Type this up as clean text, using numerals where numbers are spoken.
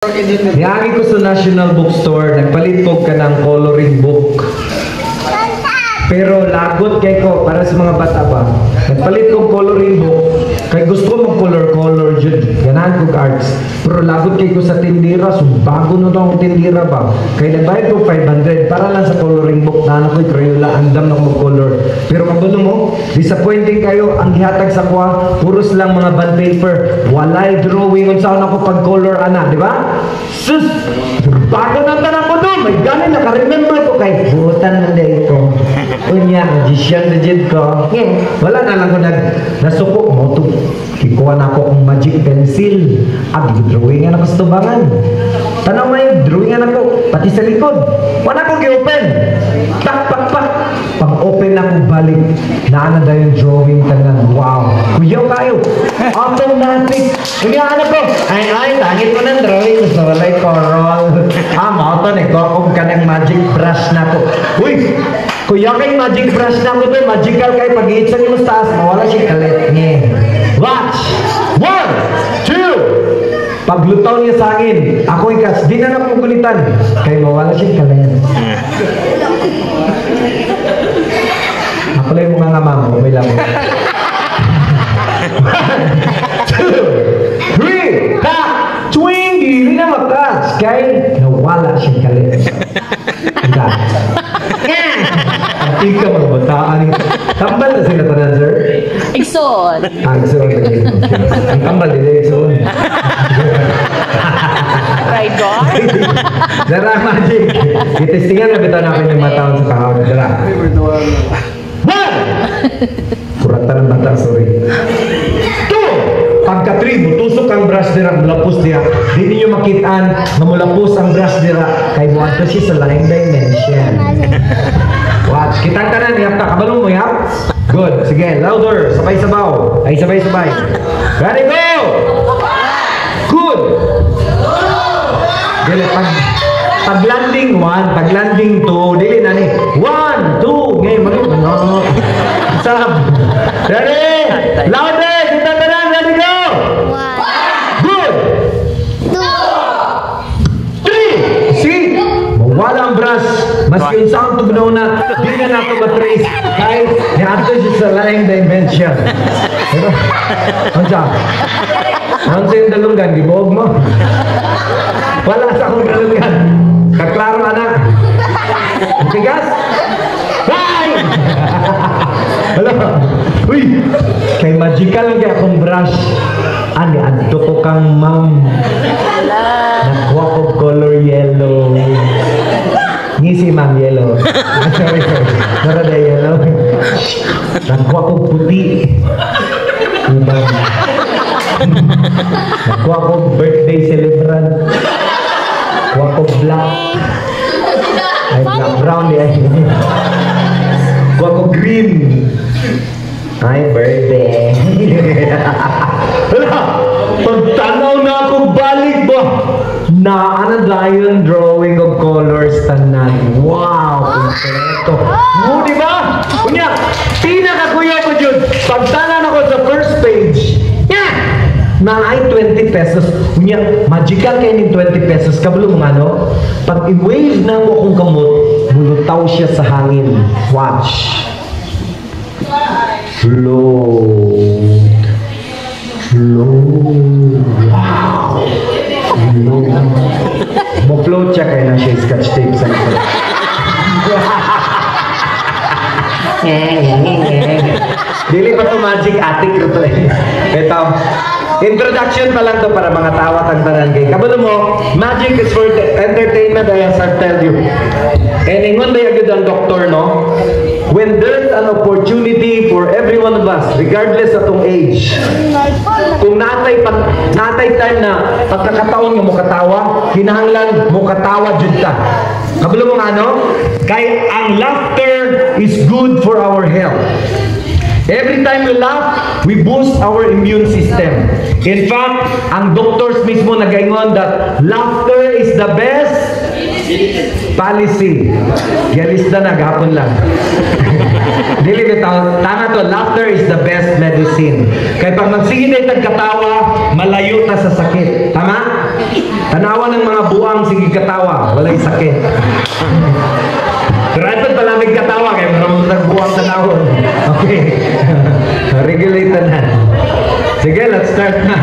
Niyagi ko sa National Bookstore, nagpalit po ka ng coloring book. Pero lagot kay ko, para sa mga bata ba, nagpalit kong coloring book, kay gusto mo color dyan, ganahan kong arts. Pero lagot kay ko sa tindira, so bago na daw ang tindira ba. Kaya nagbayad ko 500 para lang sa coloring book, na anak ko'y Crayola, andam na mag-color. Pero magulo mo, disappointing kayo, ang gihatag sa kuha, puros lang mga bond paper, walay drawing, unsaon ako pag-color, di ba? Sus! Bago na tanan ko doon, may ganin, naka-remember ko kay butan na dito. Unya, magician na dyan ko. Wala na lang ko nasuko mo ito. Ikuha na ako ang magic pencil. Drawingan ako sa tubangan. Tanaw na yung drawingan ako, pati sa likod. Wala ko gi-open. Pak. Pag-open ako balik, naana na yung drawing tanan. Wow. Kuyaw kayo. Automatic. Kuya, ko? Ay, langit ko ng drawing. So, walay coral. Mauto, nagkakong ka ng magic brush na ko. Uy! Kuya kay magic brush na ko doon, magical kay pag-iitsan yung taas, mawala siya kalit niya. Watch! 1, 2! Paglutaw niya sa akin, ako ikas, di na napugulitan, kay mawala siya kalit. Ako lang yung mga mama, may lang. 1, 2, 3, ha! Twing! Di na matas, kay nawala siya kalit. Ika magbataan. Tambal na sila tanan, sir? Exon. Exon. Ang tambal nila, Exon. Right, God? Dara, magic. Itestingan na bita namin yung mataon sa kahawin. Dara. 1! Kurata ng bata, sorry. 2! Pagka 3, butusok ang brush dira, mulapos dira. Di ninyo makitaan na mulapos ang brush dira. Kay buwan ko siya sa line dimension. Watch, kitang tanan, yap ka, kabalong mo, yap? Good, sige, louder, sabay-sabaw. Ay, sabay-sabay. Ready, go! Good! Dili, pag-landing 1, pag-landing 2, dili na ni. 1, 2, ngayon, no. Sab. Ready? Louder, kitang tanan, ready, go! 1. Good! 2. 3. See? Mawala ang brush. Maski yung sound tugnaw na, di ka na ito matrace. Kahit niato siya sa laing dimension. Pero, ano sa yung dalunggan, gibuog mo? Wala sa akong dalunggan. Kaklaro, anak. Tigas? Bye! Hello? Uy! Kay magical lang kaya akong brush. Anto ko kang ma'am. Nakuha ko color yellow. Ngisi ma'am yellow. Sorry. Narada yellow. Nakuha ko puti. Nakuha ko birthday celebrant. Nakuha ko black. Ay, black brown di ay. Nakuha ko green. Ay, birthday. Pagtanaw na ako balik ba? Naana dayon drawing of colors tanan. Wow, kompleto. Mo di ba? Kunya, pinakakuya ko jud. Pagtanan ako sa first page. Yeah. Na ay 20 pesos. Kunya, magical kay ning 20 pesos. Kabalo mo ano? Pag i-wave na mo akong kamot, bulutaw siya sa hangin. Watch. Float. Wow. Mo-float siya kaya na siya scotch tape sa ito. Dili pa ito magic attic ito eh. Ito, introduction pa lang to para mga tawat ang tanan kay. Kabalo mo, magic is for entertainment, I have tell you. And ingon ba yung ang doktor, no? When there's an opportunity for every one of us, regardless atong age, kung natay time na pagkakataon nga mo katawa, kinahanglan mo katawa jud ta. Kabalo mo ano? Kay ang laughter is good for our health. Every time we laugh, we boost our immune system. In fact, ang doctors mismo nagaingon that laughter is the best Policy. Gialista na, gapon lang. Dili bitaw, tama to, laughter is the best medicine. Kaya pag magsigid ay tagkatawa, malayo ta sa sakit. Tama? Tanawa ng mga buang sige katawa, walay sakit. Pero ito palamig katawa, kaya maraming nagbuang tanawon. Okay. Regulate na. Sige, let's start na.